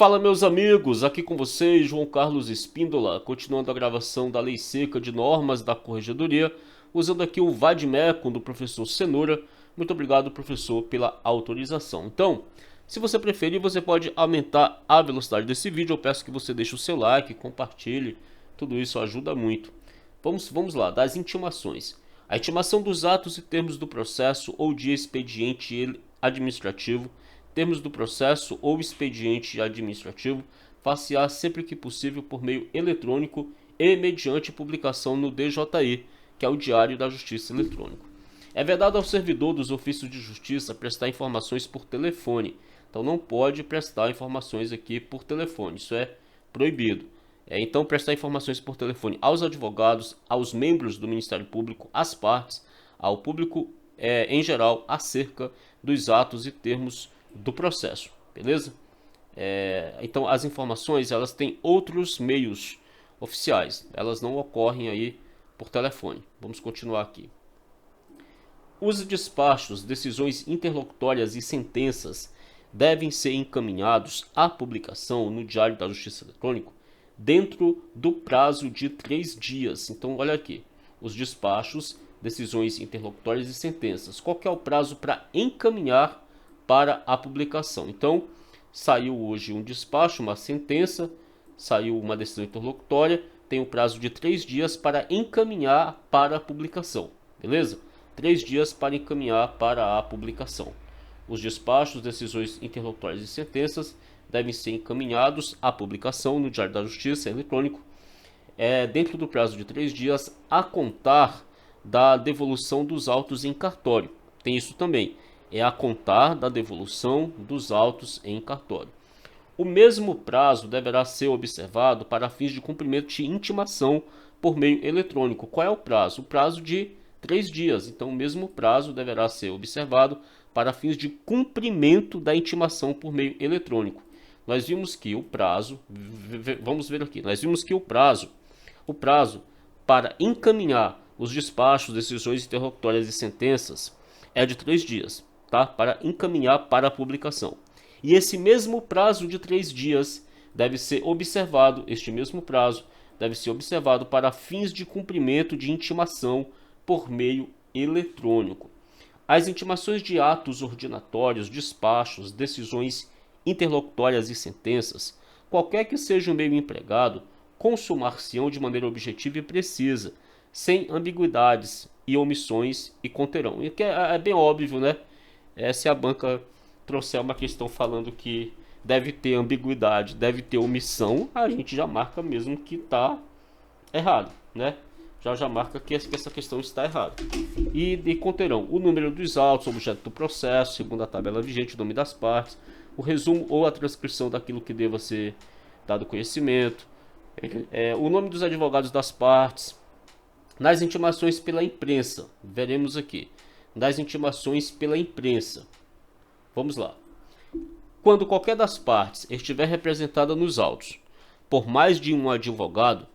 Fala, meus amigos, aqui com vocês João Carlos Espíndola, continuando a gravação da Lei Seca de Normas da Corregedoria, usando aqui o Vadmecum do professor Cenoura. Muito obrigado, professor, pela autorização. Então, se você preferir, você pode aumentar a velocidade desse vídeo. Eu peço que você deixe o seu like, compartilhe, tudo isso ajuda muito. Vamos lá, das intimações. A intimação dos atos e termos do processo ou de expediente administrativo, termos do processo ou expediente administrativo, far-se-á sempre que possível por meio eletrônico e mediante publicação no DJI, que é o Diário da Justiça Eletrônico. É vedado ao servidor dos ofícios de justiça prestar informações por telefone. Então não pode prestar informações aqui por telefone, isso é proibido. Então prestar informações por telefone aos advogados, aos membros do Ministério Público, às partes, ao público em geral, acerca dos atos e termos do processo, beleza? Então as informações elas têm outros meios oficiais, elas não ocorrem aí por telefone. Vamos continuar aqui. Os despachos, decisões interlocutórias e sentenças devem ser encaminhados à publicação no Diário da Justiça Eletrônico dentro do prazo de 3 dias. Então olha aqui, os despachos, decisões interlocutórias e sentenças. Qual que é o prazo para encaminhar para a publicação? Então, saiu hoje um despacho, uma sentença, saiu uma decisão interlocutória, tem o prazo de 3 dias para encaminhar para a publicação, beleza? 3 dias para encaminhar para a publicação. Os despachos, decisões interlocutórias e sentenças devem ser encaminhados à publicação no Diário da Justiça Eletrônico dentro do prazo de 3 dias a contar da devolução dos autos em cartório. Tem isso também. É a contar da devolução dos autos em cartório. O mesmo prazo deverá ser observado para fins de cumprimento de intimação por meio eletrônico. Qual é o prazo? O prazo de 3 dias. Então, o mesmo prazo deverá ser observado para fins de cumprimento da intimação por meio eletrônico. Nós vimos que o prazo, vamos ver aqui, nós vimos que o prazo para encaminhar os despachos, decisões interlocutórias e sentenças é de 3 dias. Tá? Para encaminhar para a publicação. E esse mesmo prazo de 3 dias deve ser observado, para fins de cumprimento de intimação por meio eletrônico. As intimações de atos ordinatórios, despachos, decisões interlocutórias e sentenças, qualquer que seja o meio empregado, consumar-se-ão de maneira objetiva e precisa, sem ambiguidades e omissões, e conterão. E que é bem óbvio, né? Se a banca trouxer uma questão falando que deve ter ambiguidade, deve ter omissão, a gente já marca mesmo que está errado, né? Já marca que essa questão está errada. E conterão o número dos autos, objeto do processo, segundo a tabela vigente, o nome das partes, o resumo ou a transcrição daquilo que deva ser dado conhecimento, o nome dos advogados das partes. Nas intimações pela imprensa, veremos aqui. Das intimações pela imprensa. Vamos lá. Quando qualquer das partes estiver representada nos autos por mais de um advogado,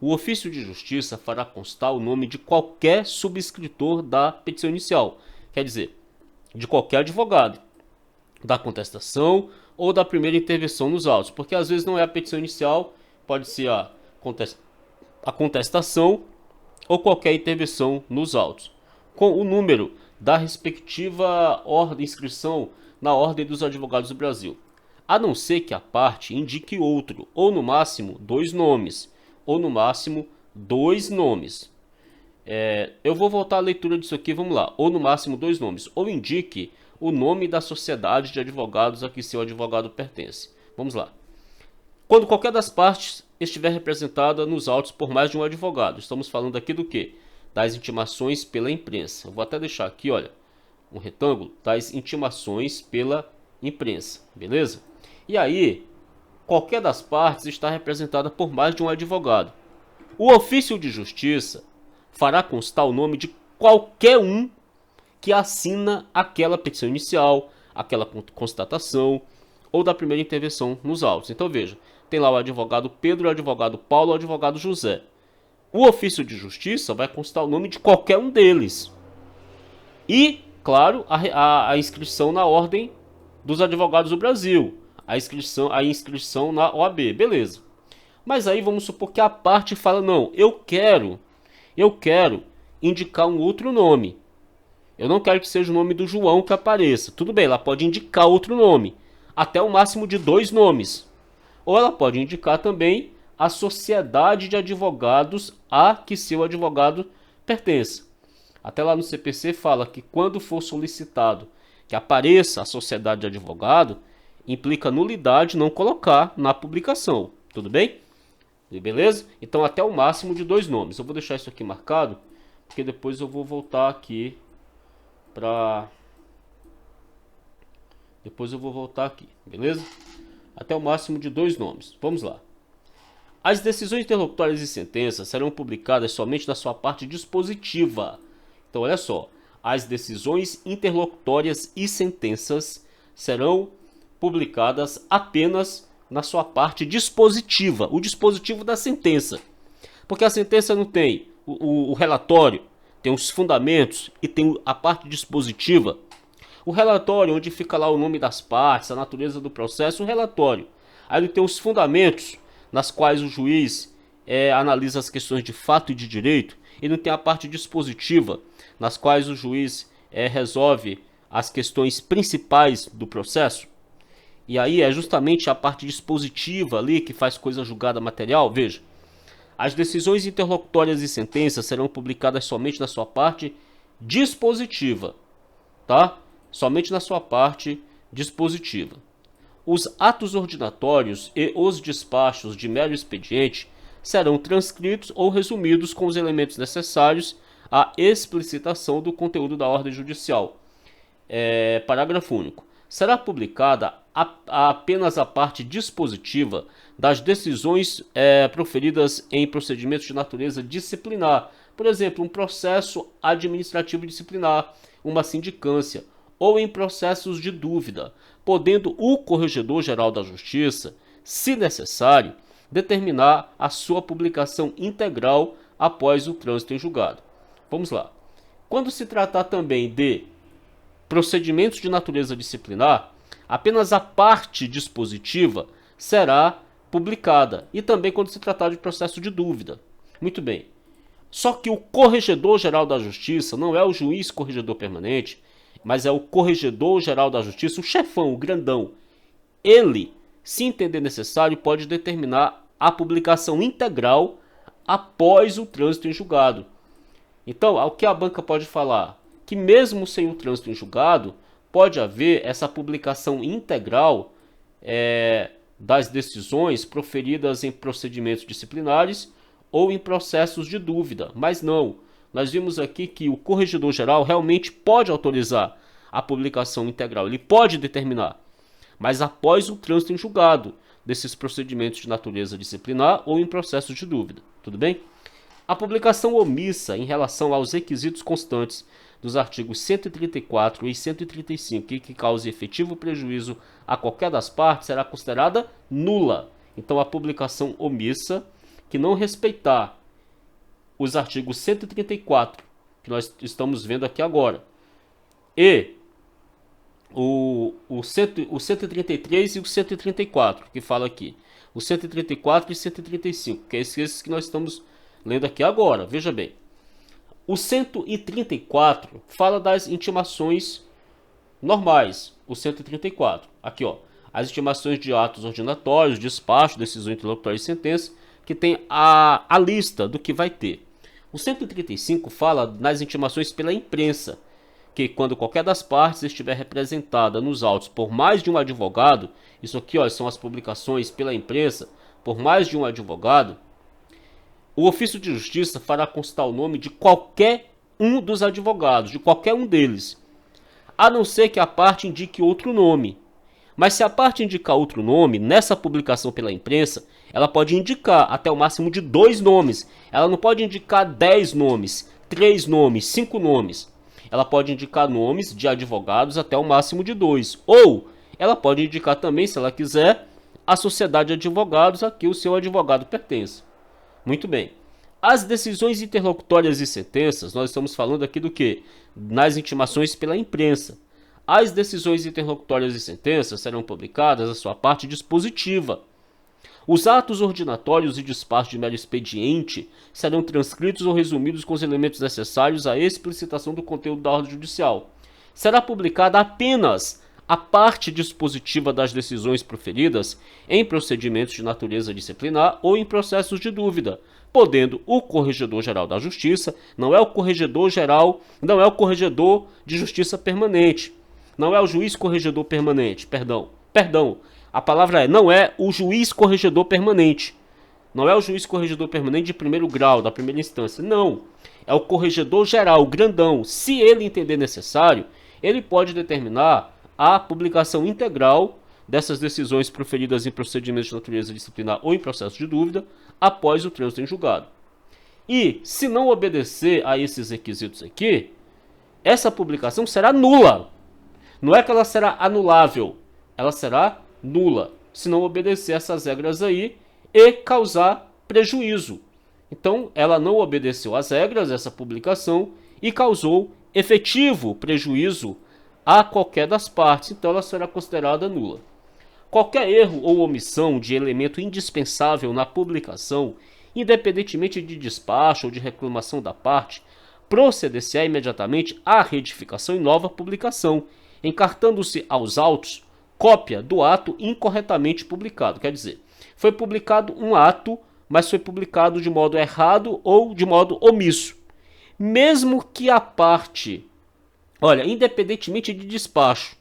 o ofício de justiça fará constar o nome de qualquer subscritor da petição inicial, quer dizer, de qualquer advogado, da contestação ou da primeira intervenção nos autos, porque às vezes não é a petição inicial, pode ser a contestação ou qualquer intervenção nos autos, com o número da respectiva inscrição na Ordem dos Advogados do Brasil, a não ser que a parte indique outro, ou no máximo 2 nomes, eu vou voltar à leitura disso aqui, vamos lá, ou no máximo 2 nomes, ou indique o nome da sociedade de advogados a que seu advogado pertence. Vamos lá. Quando qualquer das partes estiver representada nos autos por mais de um advogado, estamos falando aqui do quê? Das intimações pela imprensa. Eu vou até deixar aqui, olha, um retângulo das intimações pela imprensa, beleza? E aí, qualquer das partes está representada por mais de um advogado. O ofício de justiça fará constar o nome de qualquer um que assina aquela petição inicial, aquela constatação ou da primeira intervenção nos autos. Então veja, tem lá o advogado Pedro, o advogado Paulo, o advogado José. O ofício de justiça vai constar o nome de qualquer um deles. E, claro, a inscrição na Ordem dos Advogados do Brasil. a inscrição na OAB, beleza. Mas aí vamos supor que a parte fala, não, eu quero indicar um outro nome. Eu não quero que seja o nome do João que apareça. Tudo bem, ela pode indicar outro nome, até o máximo de 2 nomes. Ou ela pode indicar também a sociedade de advogados a que seu advogado pertence. Até lá no CPC fala que quando for solicitado que apareça a sociedade de advogado, implica nulidade não colocar na publicação. Tudo bem? Beleza? Então até o máximo de 2 nomes. Eu vou deixar isso aqui marcado, porque depois eu vou voltar aqui para... beleza? Até o máximo de 2 nomes. Vamos lá. As decisões interlocutórias e sentenças serão publicadas somente na sua parte dispositiva. Então, olha só. As decisões interlocutórias e sentenças serão publicadas apenas na sua parte dispositiva. O dispositivo da sentença. Porque a sentença não tem o relatório, tem os fundamentos e tem a parte dispositiva. O relatório, onde fica lá o nome das partes, a natureza do processo, o relatório. Aí ele tem os fundamentos, nas quais o juiz analisa as questões de fato e de direito. Ele tem a parte dispositiva, nas quais o juiz resolve as questões principais do processo. E aí é justamente a parte dispositiva ali que faz coisa julgada material. Veja, as decisões interlocutórias e sentenças serão publicadas somente na sua parte dispositiva, tá? Somente na sua parte dispositiva. Os atos ordinatórios e os despachos de mero expediente serão transcritos ou resumidos com os elementos necessários à explicitação do conteúdo da ordem judicial. Parágrafo único. Será publicada apenas a parte dispositiva das decisões proferidas em procedimentos de natureza disciplinar. Por exemplo, um processo administrativo disciplinar, uma sindicância, ou em processos de dúvida, podendo o Corregedor-Geral da Justiça, se necessário, determinar a sua publicação integral após o trânsito em julgado. Vamos lá. Quando se tratar também de procedimentos de natureza disciplinar, apenas a parte dispositiva será publicada. E também quando se tratar de processo de dúvida. Muito bem. Só que o Corregedor-Geral da Justiça não é o juiz corregedor permanente, mas é o Corregedor-Geral da Justiça, o chefão, o grandão. Ele, se entender necessário, pode determinar a publicação integral após o trânsito em julgado. Então, o que a banca pode falar? Que mesmo sem o trânsito em julgado, pode haver essa publicação integral das decisões proferidas em procedimentos disciplinares ou em processos de dúvida. Mas não. Nós vimos aqui que o Corregedor-Geral realmente pode autorizar a publicação integral. Ele pode determinar, mas após o trânsito em julgado desses procedimentos de natureza disciplinar ou em processos de dúvida. Tudo bem? A publicação omissa em relação aos requisitos constantes dos artigos 134 e 135 que cause efetivo prejuízo a qualquer das partes será considerada nula. Então, a publicação omissa que não respeitar os artigos 134, que nós estamos vendo aqui agora, e o 133 e o 134, que fala aqui. O 134 e 135, que é esses que nós estamos lendo aqui agora. Veja bem. O 134 fala das intimações normais. O 134, aqui ó, as intimações de atos ordinatórios, despacho, decisão interlocutória e sentença, que tem a lista do que vai ter. O 135 fala nas intimações pela imprensa, que quando qualquer das partes estiver representada nos autos por mais de um advogado, isso aqui ó, são as publicações pela imprensa, por mais de um advogado, o ofício de justiça fará constar o nome de qualquer um dos advogados, de qualquer um deles, a não ser que a parte indique outro nome. Mas se a parte indicar outro nome, nessa publicação pela imprensa, ela pode indicar até o máximo de 2 nomes. Ela não pode indicar 10 nomes, 3 nomes, 5 nomes. Ela pode indicar nomes de advogados até o máximo de 2. Ou ela pode indicar também, se ela quiser, a sociedade de advogados a que o seu advogado pertence. Muito bem. As decisões interlocutórias e sentenças, nós estamos falando aqui do quê? Nas intimações pela imprensa. As decisões interlocutórias e sentenças serão publicadas a sua parte dispositiva. Os atos ordinatórios e despacho de mero expediente serão transcritos ou resumidos com os elementos necessários à explicitação do conteúdo da ordem judicial. Será publicada apenas a parte dispositiva das decisões proferidas em procedimentos de natureza disciplinar ou em processos de dúvida, podendo o Corregedor-Geral da Justiça, não é o Corregedor-Geral, não é o Corregedor de Justiça Permanente, não é o Juiz Corregedor Permanente, perdão, a palavra não é o Juiz Corregedor Permanente, não é o Juiz Corregedor Permanente de primeiro grau, da primeira instância, não, é o Corregedor-Geral, grandão. Se ele entender necessário, ele pode determinar a publicação integral dessas decisões proferidas em procedimentos de natureza disciplinar ou em processo de dúvida após o trânsito em julgado. E, se não obedecer a esses requisitos aqui, essa publicação será nula. Não é que ela será anulável, ela será nula, se não obedecer essas regras aí e causar prejuízo. Então, ela não obedeceu às regras, essa publicação, e causou efetivo prejuízo a qualquer das partes, então ela será considerada nula. Qualquer erro ou omissão de elemento indispensável na publicação, independentemente de despacho ou de reclamação da parte, proceder-se-á imediatamente à retificação e nova publicação, encartando-se aos autos cópia do ato incorretamente publicado. Quer dizer, foi publicado um ato, mas foi publicado de modo errado ou de modo omisso. Mesmo que a parte, olha, independentemente de despacho,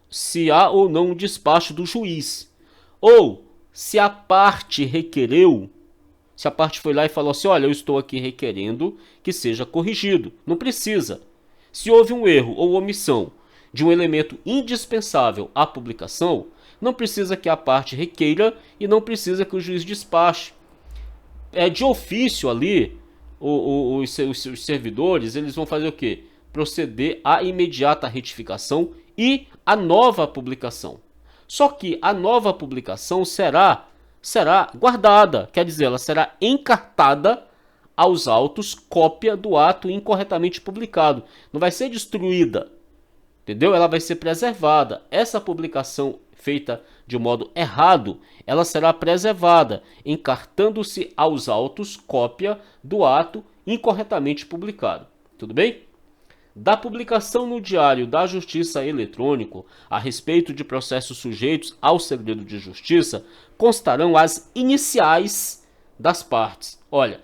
se há ou não um despacho do juiz, ou se a parte requereu, se a parte foi lá e falou assim, olha, eu estou aqui requerendo que seja corrigido, não precisa. Se houve um erro ou omissão de um elemento indispensável à publicação, não precisa que a parte requeira e não precisa que o juiz despache. De ofício ali, os servidores, eles vão fazer o quê? Proceder à imediata retificação e a nova publicação. Só que a nova publicação será guardada, quer dizer, ela será encartada aos autos cópia do ato incorretamente publicado. Não vai ser destruída, entendeu? Ela vai ser preservada. Essa publicação feita de modo errado, ela será preservada, encartando-se aos autos cópia do ato incorretamente publicado. Tudo bem? Da publicação no Diário da Justiça Eletrônico a respeito de processos sujeitos ao segredo de justiça, constarão as iniciais das partes. Olha,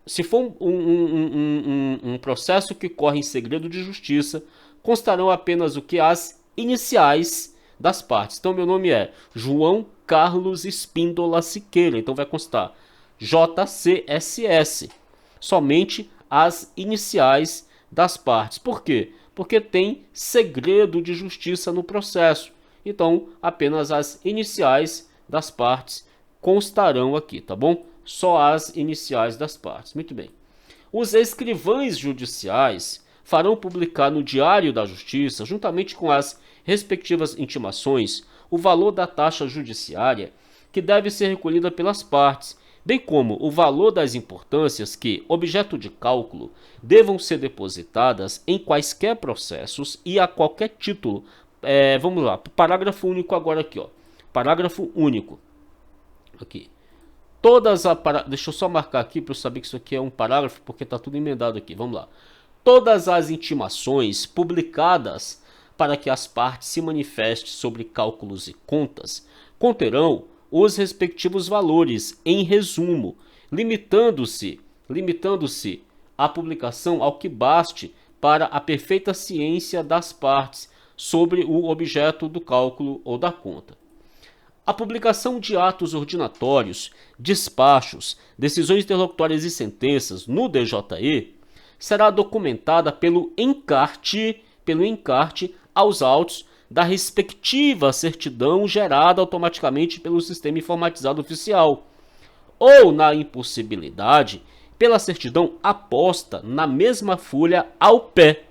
se for um processo que corre em segredo de justiça, constarão apenas o que? As iniciais das partes. Então, meu nome é João Carlos Espíndola Siqueira. Então, vai constar JCSS. Somente as iniciais das partes. Por quê? Porque tem segredo de justiça no processo. Então, apenas as iniciais das partes constarão aqui, tá bom? Só as iniciais das partes. Muito bem. Os escrivães judiciais farão publicar no Diário da Justiça, juntamente com as respectivas intimações, o valor da taxa judiciária que deve ser recolhida pelas partes, bem como o valor das importâncias que, objeto de cálculo, devam ser depositadas em quaisquer processos e a qualquer título. Vamos lá, parágrafo único agora aqui, ó. Parágrafo único. Aqui. Deixa eu só marcar aqui para eu saber que isso aqui é um parágrafo, porque está tudo emendado aqui. Vamos lá. Todas as intimações publicadas para que as partes se manifestem sobre cálculos e contas conterão os respectivos valores, em resumo, limitando-se a publicação ao que baste para a perfeita ciência das partes sobre o objeto do cálculo ou da conta. A publicação de atos ordinatórios, despachos, decisões interlocutórias e sentenças no DJE será documentada pelo encarte aos autos da respectiva certidão gerada automaticamente pelo sistema informatizado oficial, ou, na impossibilidade, pela certidão aposta na mesma folha ao pé,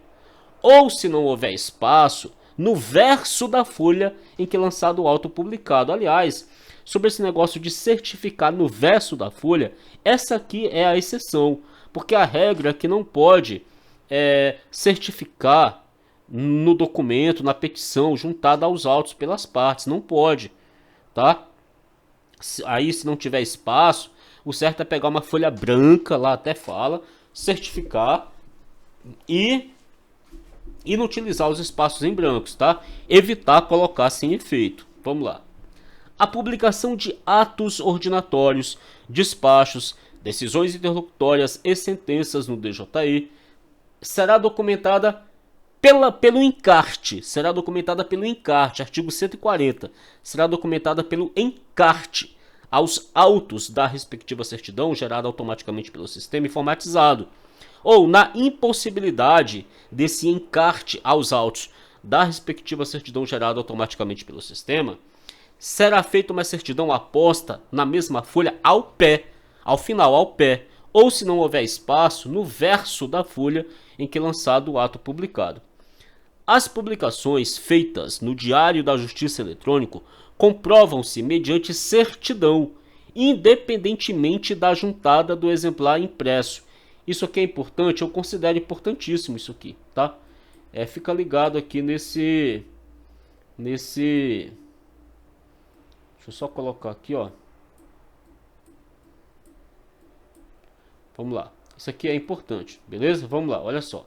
ou, se não houver espaço, no verso da folha em que é lançado o auto publicado. Aliás, sobre esse negócio de certificar no verso da folha, essa aqui é a exceção, porque a regra é que não pode certificar no documento, na petição, juntada aos autos pelas partes. Não pode, tá? Aí, se não tiver espaço, o certo é pegar uma folha branca, lá até fala, certificar e não utilizar os espaços em brancos, tá? Evitar colocar sem efeito. Vamos lá. A publicação de atos ordinatórios, despachos, decisões interlocutórias e sentenças no DJI será documentada pelo encarte. Será documentada pelo encarte, artigo 140. Será documentada pelo encarte aos autos da respectiva certidão gerada automaticamente pelo sistema informatizado. Ou na impossibilidade desse encarte aos autos da respectiva certidão gerada automaticamente pelo sistema, será feita uma certidão aposta na mesma folha ao pé, ao final, ao pé, ou se não houver espaço, no verso da folha em que é lançado o ato publicado. As publicações feitas no Diário da Justiça Eletrônico comprovam-se mediante certidão, independentemente da juntada do exemplar impresso. Isso aqui é importante, eu considero importantíssimo isso aqui, tá? Fica ligado aqui nesse... Deixa eu só colocar aqui, ó. Vamos lá. Isso aqui é importante, beleza? Vamos lá, olha só.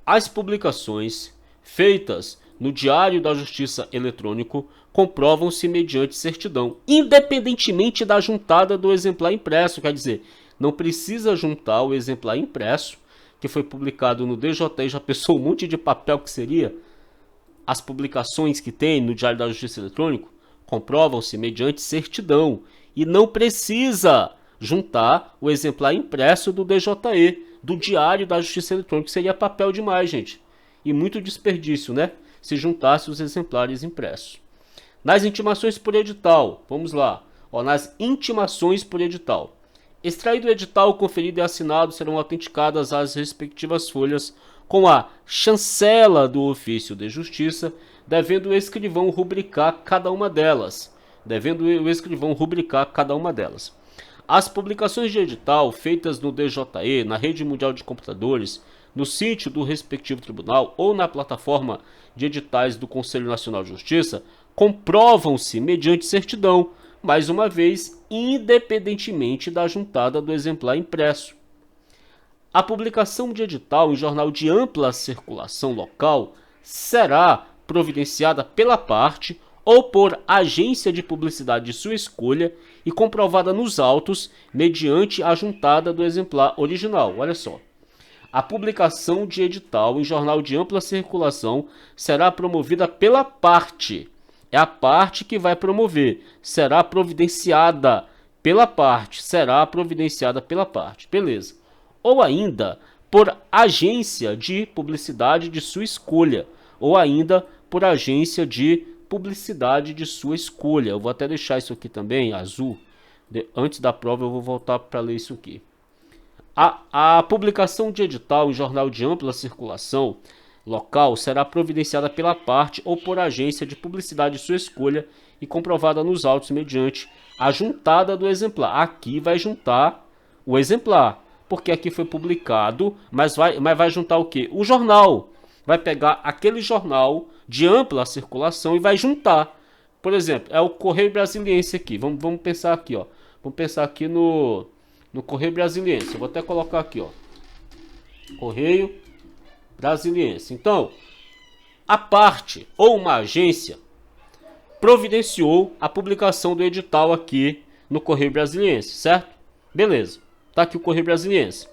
As publicações feitas no Diário da Justiça Eletrônico comprovam-se mediante certidão, independentemente da juntada do exemplar impresso. Quer dizer, não precisa juntar o exemplar impresso, que foi publicado no DJI, já pensou um monte de papel que seria? As publicações que tem no Diário da Justiça Eletrônico comprovam-se mediante certidão e não precisa juntar o exemplar impresso do DJI, do Diário da Justiça Eletrônica. Seria papel demais, gente. E muito desperdício, né? Se juntasse os exemplares impressos. Nas intimações por edital, vamos lá. Ó, nas intimações por edital. Extraído o edital, conferido e assinado, serão autenticadas as respectivas folhas com a chancela do ofício de justiça, devendo o escrivão rubricar cada uma delas. As publicações de edital feitas no DJI, na Rede Mundial de Computadores, no sítio do respectivo tribunal ou na plataforma de editais do Conselho Nacional de Justiça comprovam-se mediante certidão, mais uma vez, independentemente da juntada do exemplar impresso. A publicação de edital em jornal de ampla circulação local será providenciada pela parte ou por agência de publicidade de sua escolha e comprovada nos autos mediante a juntada do exemplar original. Olha só. A publicação de edital em jornal de ampla circulação será promovida pela parte. É a parte que vai promover. Será providenciada pela parte. Beleza. Ou ainda por agência de publicidade de sua escolha. Eu vou até deixar isso aqui também, azul. Antes da prova eu vou voltar para ler isso aqui. A publicação de edital em jornal de ampla circulação local será providenciada pela parte ou por agência de publicidade de sua escolha e comprovada nos autos mediante a juntada do exemplar. Aqui vai juntar o exemplar, porque aqui foi publicado, mas vai juntar o quê? O jornal. Vai pegar aquele jornal de ampla circulação e vai juntar. Por exemplo, é o Correio Brasiliense aqui. Vamos pensar aqui, ó. Vamos pensar aqui no Correio Brasiliense. Eu vou até colocar aqui, ó. Correio Brasiliense. Então, a parte ou uma agência providenciou a publicação do edital aqui no Correio Brasiliense, certo? Beleza. Tá aqui o Correio Brasiliense.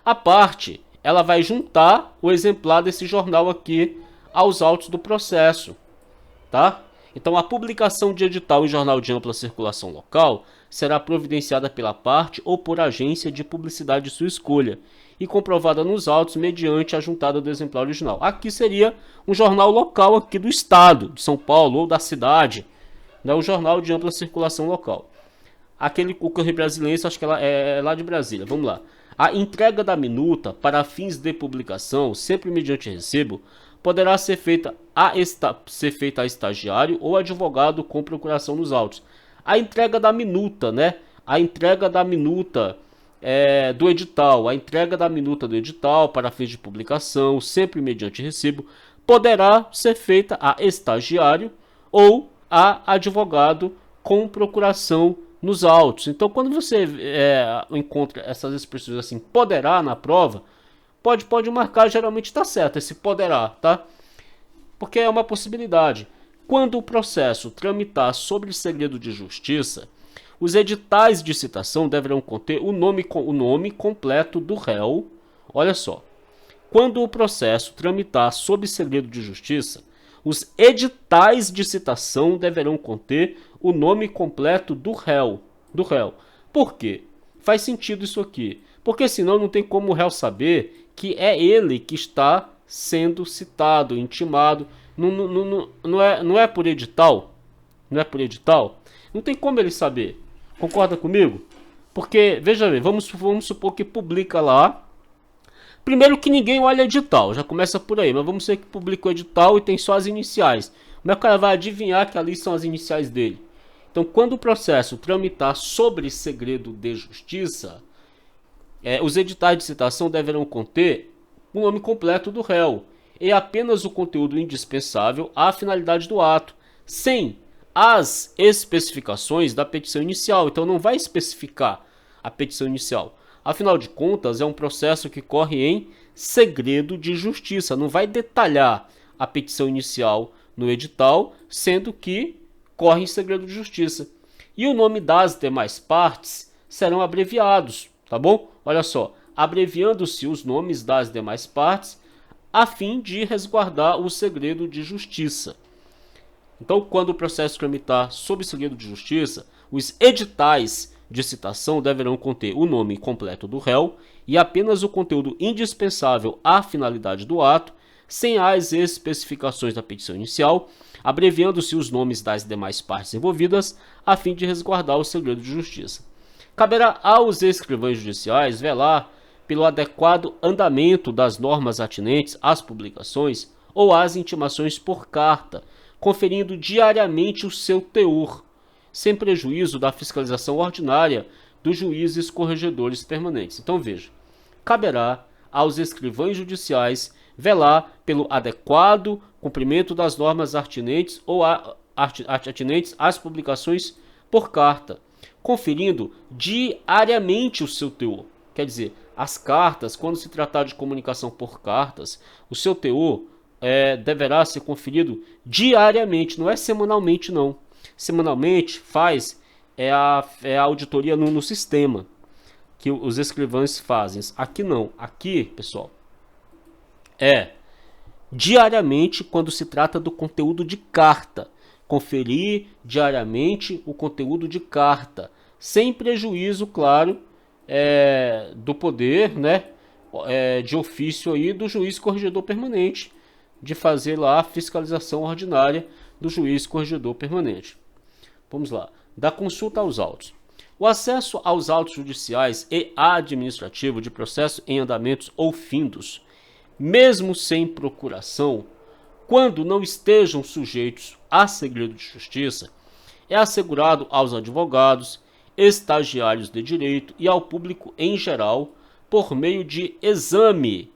A parte, ela vai juntar o exemplar desse jornal aqui aos autos do processo, tá? Então, a publicação de edital em jornal de ampla circulação local será providenciada pela parte ou por agência de publicidade de sua escolha e comprovada nos autos mediante a juntada do exemplar original. Aqui seria um jornal local aqui do estado de São Paulo ou da cidade, né? Um jornal de ampla circulação local. O Correio Brasiliense, acho que é lá de Brasília. Vamos lá. A entrega da minuta para fins de publicação, sempre mediante recebo, poderá ser feita a estagiário ou advogado com procuração nos autos. A entrega da minuta, né? A entrega da minuta do edital, a entrega da minuta do edital para fins de publicação, sempre mediante recibo, poderá ser feita a estagiário ou a advogado com procuração nos autos. Então, quando você encontra essas expressões assim, poderá na prova, pode marcar, geralmente está certo esse poderá, tá? Porque é uma possibilidade. Quando o processo tramitar sobre segredo de justiça, os editais de citação deverão conter o nome completo do réu. Olha só. Quando o processo tramitar sob segredo de justiça, os editais de citação deverão conter o nome completo do réu. Por quê? Faz sentido isso aqui. Porque senão não tem como o réu saber que é ele que está sendo citado, intimado. Não é por edital? Não é por edital? Não tem como ele saber. Concorda comigo? Porque, veja bem, vamos supor que publica lá. Primeiro que ninguém olha edital, já começa por aí, mas vamos dizer que publica o edital e tem só as iniciais. Como é que o cara vai adivinhar que ali são as iniciais dele? Então, quando o processo tramitar sobre segredo de justiça, os editais de citação deverão conter o nome completo do réu e apenas o conteúdo indispensável à finalidade do ato, sem as especificações da petição inicial. Então não vai especificar a petição inicial. Afinal de contas, é um processo que corre em segredo de justiça. Não vai detalhar a petição inicial no edital, sendo que corre em segredo de justiça. E o nome das demais partes serão abreviados, tá bom? Olha só, abreviando-se os nomes das demais partes a fim de resguardar o segredo de justiça. Então, quando o processo tramitar sob segredo de justiça, os editais de citação deverão conter o nome completo do réu e apenas o conteúdo indispensável à finalidade do ato, sem as especificações da petição inicial, abreviando-se os nomes das demais partes envolvidas, a fim de resguardar o segredo de justiça. Caberá aos escrivães judiciais velar pelo adequado andamento das normas atinentes às publicações ou às intimações por carta, conferindo diariamente o seu teor, sem prejuízo da fiscalização ordinária dos juízes corregedores permanentes. Então veja, caberá aos escrivães judiciais velar pelo adequado cumprimento das normas atinentes ou atinentes às publicações por carta, conferindo diariamente o seu teor. Quer dizer, as cartas, quando se tratar de comunicação por cartas, o seu teor deverá ser conferido diariamente, não é semanalmente não. Semanalmente faz a auditoria no sistema que os escrivães fazem. Aqui não, aqui, pessoal, diariamente quando se trata do conteúdo de carta. Conferir diariamente o conteúdo de carta, sem prejuízo, claro, do poder, né, de ofício aí do juiz corregedor permanente, de fazer lá a fiscalização ordinária do juiz corregedor permanente. Vamos lá. Da consulta aos autos. O acesso aos autos judiciais e administrativo de processo em andamentos ou findos, mesmo sem procuração, quando não estejam sujeitos a segredo de justiça, é assegurado aos advogados, estagiários de direito e ao público em geral por meio de exame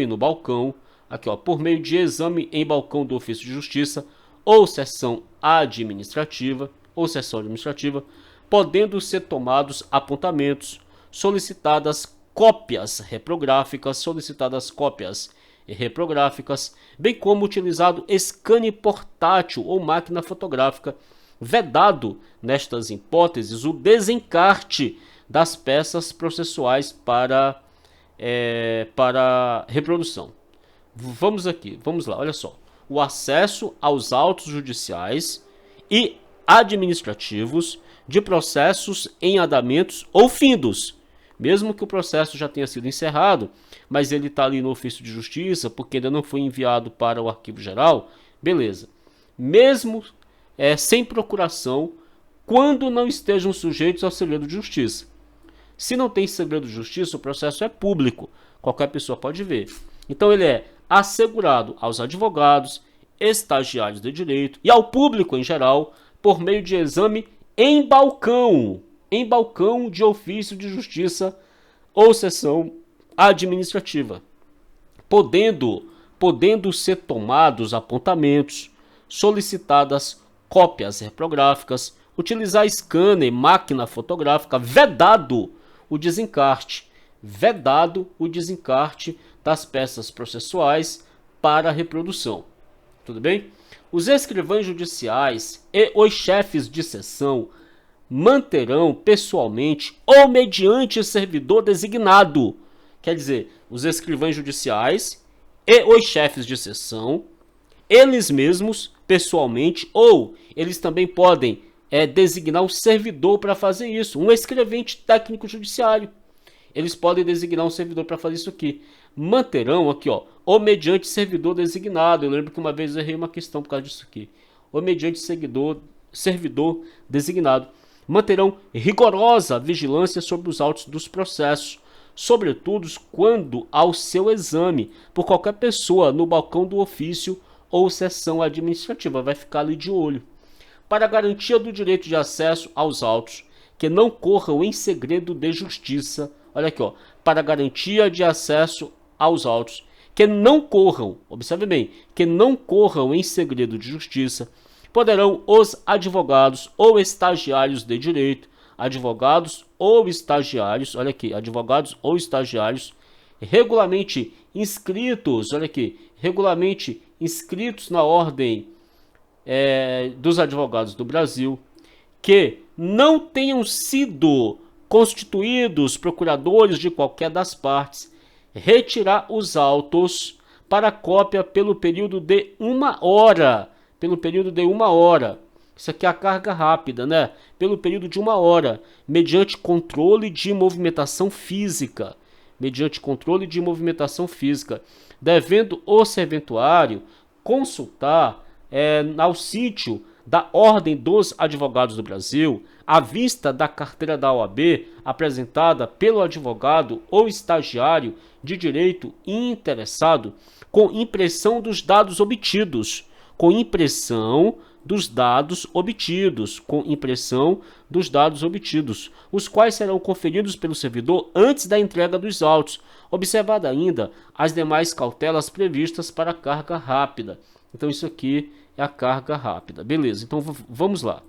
no balcão, aqui ó, por meio de exame em balcão do ofício de justiça ou sessão administrativa, podendo ser tomados apontamentos, solicitadas cópias reprográficas, bem como utilizado scanner portátil ou máquina fotográfica, vedado nestas hipóteses o desencarte das peças processuais para reprodução. Vamos lá, olha só. O acesso aos autos judiciais e administrativos de processos em andamentos ou findos, mesmo que o processo já tenha sido encerrado, mas ele está ali no ofício de justiça porque ainda não foi enviado para o arquivo geral, beleza. Mesmo sem procuração, quando não estejam sujeitos ao segredo de justiça. Se não tem segredo de justiça, o processo é público, qualquer pessoa pode ver. Então ele é assegurado aos advogados, estagiários de direito e ao público em geral por meio de exame em balcão de ofício de justiça ou sessão administrativa, podendo ser tomados apontamentos, solicitadas cópias reprográficas, utilizar scanner, máquina fotográfica, vedado o desencarte das peças processuais para reprodução. Tudo bem? Os escrivães judiciais e os chefes de seção manterão pessoalmente ou mediante servidor designado. Quer dizer, os escrivães judiciais e os chefes de seção, eles mesmos, pessoalmente, ou eles também podem designar um servidor para fazer isso, um escrevente técnico judiciário. Eles podem designar um servidor para fazer isso aqui. Manterão aqui, ó, ou mediante servidor designado. Eu lembro que uma vez eu errei uma questão por causa disso aqui. Ou mediante servidor designado. Manterão rigorosa vigilância sobre os autos dos processos, sobretudo quando ao seu exame por qualquer pessoa no balcão do ofício ou seção administrativa. Vai ficar ali de olho. Para a garantia do direito de acesso aos autos, que não corram em segredo de justiça. Olha aqui, ó, para a garantia de acesso aos autos, que não corram, observe bem, que não corram em segredo de justiça, poderão os advogados ou estagiários de direito, advogados ou estagiários, olha aqui, advogados ou estagiários, regularmente inscritos, olha aqui, regularmente inscritos na ordem dos advogados do Brasil, que não tenham sido constituídos procuradores de qualquer das partes, retirar os autos para cópia pelo período de 1 hora. Isso aqui é a carga rápida, né? Pelo período de 1 hora, mediante controle de movimentação física. Devendo o serventuário consultar ao sítio da Ordem dos Advogados do Brasil, à vista da carteira da OAB apresentada pelo advogado ou estagiário de direito interessado, com impressão dos dados obtidos, os quais serão conferidos pelo servidor antes da entrega dos autos, observada ainda as demais cautelas previstas para a carga rápida. Então isso aqui é a carga rápida. Beleza, então vamos lá.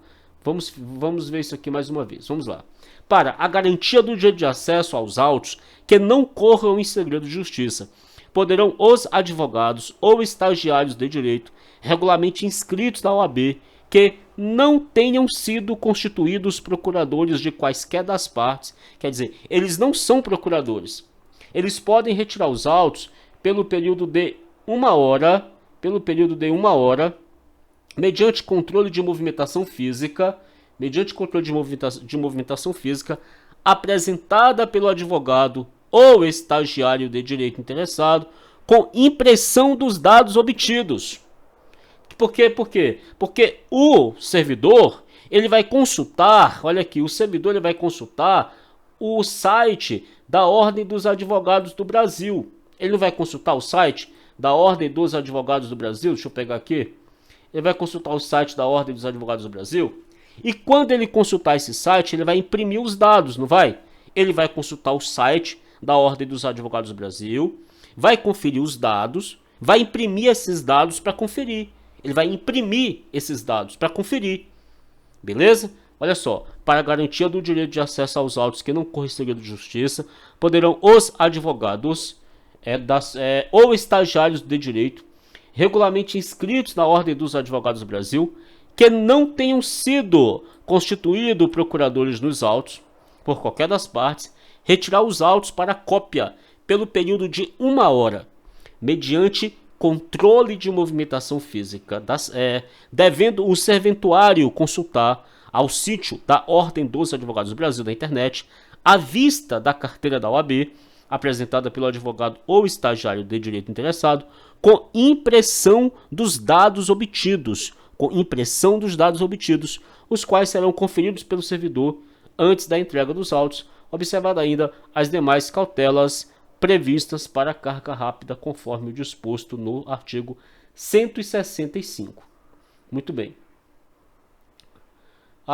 Vamos ver isso aqui mais uma vez. Vamos lá. Para a garantia do direito de acesso aos autos que não corram em segredo de justiça, poderão os advogados ou estagiários de direito regularmente inscritos na OAB que não tenham sido constituídos procuradores de quaisquer das partes, quer dizer, eles não são procuradores. Eles podem retirar os autos pelo período de 1 hora, mediante controle de movimentação física, apresentada pelo advogado ou estagiário de direito interessado, com impressão dos dados obtidos. Por quê? Porque o servidor, ele vai consultar, olha aqui, o servidor ele vai consultar o site da Ordem dos Advogados do Brasil. Ele não vai consultar o site da Ordem dos Advogados do Brasil, deixa eu pegar aqui. Ele vai consultar o site da Ordem dos Advogados do Brasil. E quando ele consultar esse site, ele vai imprimir os dados, não vai? Ele vai consultar o site da Ordem dos Advogados do Brasil, vai conferir os dados, vai imprimir esses dados para conferir. Ele vai imprimir esses dados para conferir. Beleza? Olha só, para a garantia do direito de acesso aos autos que não corre segredo de justiça, poderão os advogados ou estagiários de direito regularmente inscritos na Ordem dos Advogados do Brasil, que não tenham sido constituídos procuradores nos autos, por qualquer das partes, retirar os autos para cópia pelo período de 1 hora, mediante controle de movimentação física, devendo o serventuário consultar ao sítio da Ordem dos Advogados do Brasil da internet, à vista da carteira da OAB, apresentada pelo advogado ou estagiário de direito interessado, com impressão dos dados obtidos, os quais serão conferidos pelo servidor antes da entrega dos autos, observada ainda as demais cautelas previstas para a carga rápida, conforme o disposto no artigo 165. Muito bem.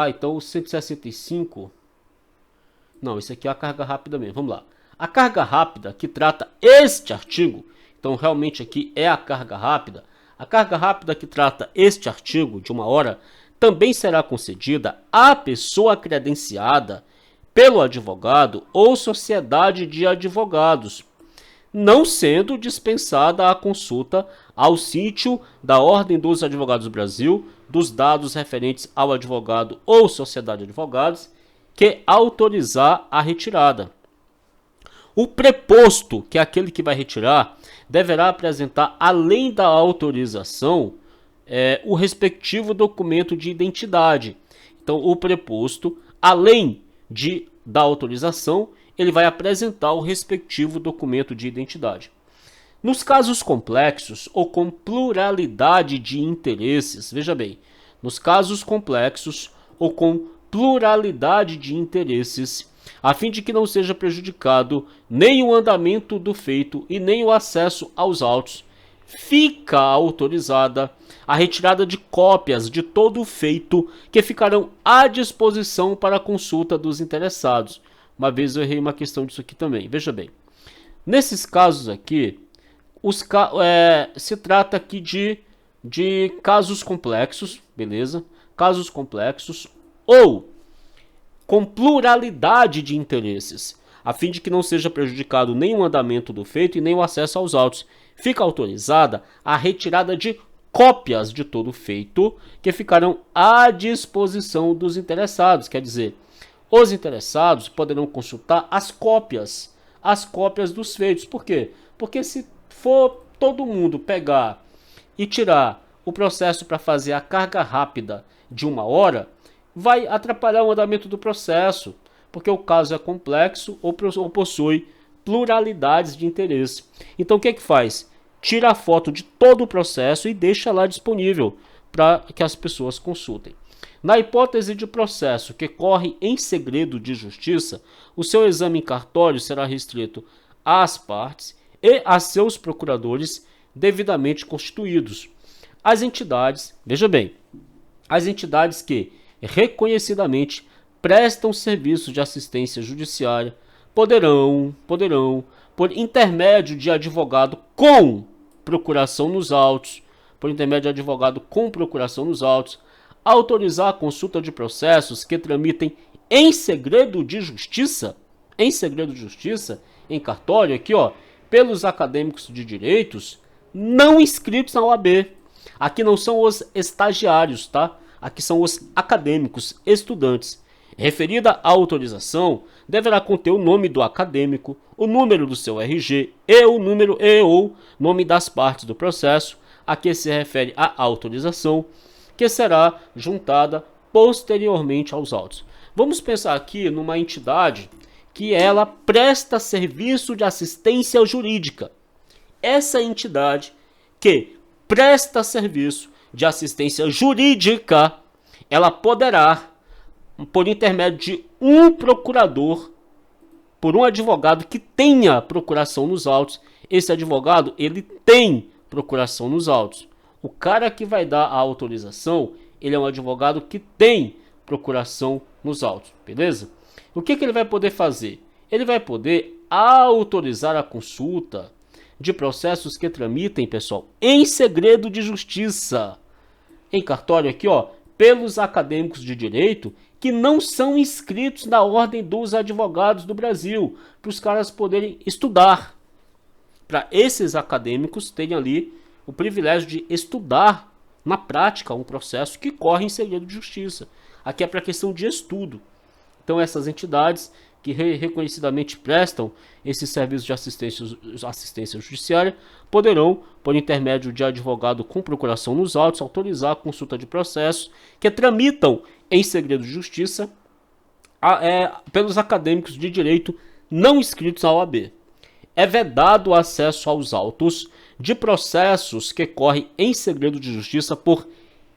Então o 165... Não, esse aqui é a carga rápida mesmo. Vamos lá. A carga rápida que trata este artigo, então realmente aqui é a carga rápida que trata este artigo de 1 hora, também será concedida à pessoa credenciada pelo advogado ou sociedade de advogados, não sendo dispensada a consulta ao sítio da Ordem dos Advogados do Brasil dos dados referentes ao advogado ou sociedade de advogados que autorizar a retirada. O preposto, que é aquele que vai retirar, deverá apresentar, além da autorização, o respectivo documento de identidade. Então, o preposto, além da autorização, ele vai apresentar o respectivo documento de identidade. Nos casos complexos ou com pluralidade de interesses, veja bem, nos casos complexos ou com pluralidade de interesses, a fim de que não seja prejudicado nem o andamento do feito e nem o acesso aos autos, fica autorizada a retirada de cópias de todo o feito que ficarão à disposição para a consulta dos interessados. Uma vez eu errei uma questão disso aqui também. Veja bem, nesses casos aqui, se trata aqui de casos complexos, beleza? Casos complexos ou com pluralidade de interesses, a fim de que não seja prejudicado nem o andamento do feito e nem o acesso aos autos. Fica autorizada a retirada de cópias de todo o feito que ficarão à disposição dos interessados. Quer dizer, os interessados poderão consultar as cópias dos feitos. Por quê? Porque se for todo mundo pegar e tirar o processo para fazer a carga rápida de 1 hora, vai atrapalhar o andamento do processo, porque o caso é complexo ou possui pluralidades de interesse. Então o que faz? Tira a foto de todo o processo e deixa lá disponível para que as pessoas consultem. Na hipótese de processo que corre em segredo de justiça, o seu exame em cartório será restrito às partes e a seus procuradores devidamente constituídos. As entidades, veja bem, as entidades que reconhecidamente prestam serviço de assistência judiciária poderão, por intermédio de advogado com procuração nos autos, autorizar a consulta de processos que tramitem em segredo de justiça, em cartório, aqui ó, pelos acadêmicos de direitos não inscritos na OAB. Aqui não são os estagiários, tá? Aqui são os acadêmicos, estudantes. Referida à autorização, deverá conter o nome do acadêmico, o número do seu RG e o número ou nome das partes do processo a que se refere a autorização, que será juntada posteriormente aos autos. Vamos pensar aqui numa entidade que ela presta serviço de assistência jurídica. Essa entidade que presta serviço de assistência jurídica, ela poderá, por intermédio de um procurador, por um advogado que tenha procuração nos autos, esse advogado, ele tem procuração nos autos. O cara que vai dar a autorização, ele é um advogado que tem procuração nos autos, beleza? O que ele vai poder fazer? Ele vai poder autorizar a consulta de processos que tramitem, pessoal, em segredo de justiça, em cartório aqui, ó, pelos acadêmicos de direito que não são inscritos na Ordem dos Advogados do Brasil, para os caras poderem estudar. Para esses acadêmicos terem ali o privilégio de estudar na prática um processo que corre em segredo de justiça. Aqui é para questão de estudo. Então essas entidades que reconhecidamente prestam esse serviço de assistência judiciária poderão, por intermédio de advogado com procuração nos autos, autorizar a consulta de processos que tramitam em segredo de justiça pelos acadêmicos de direito não inscritos na OAB. É vedado o acesso aos autos de processos que correm em segredo de justiça por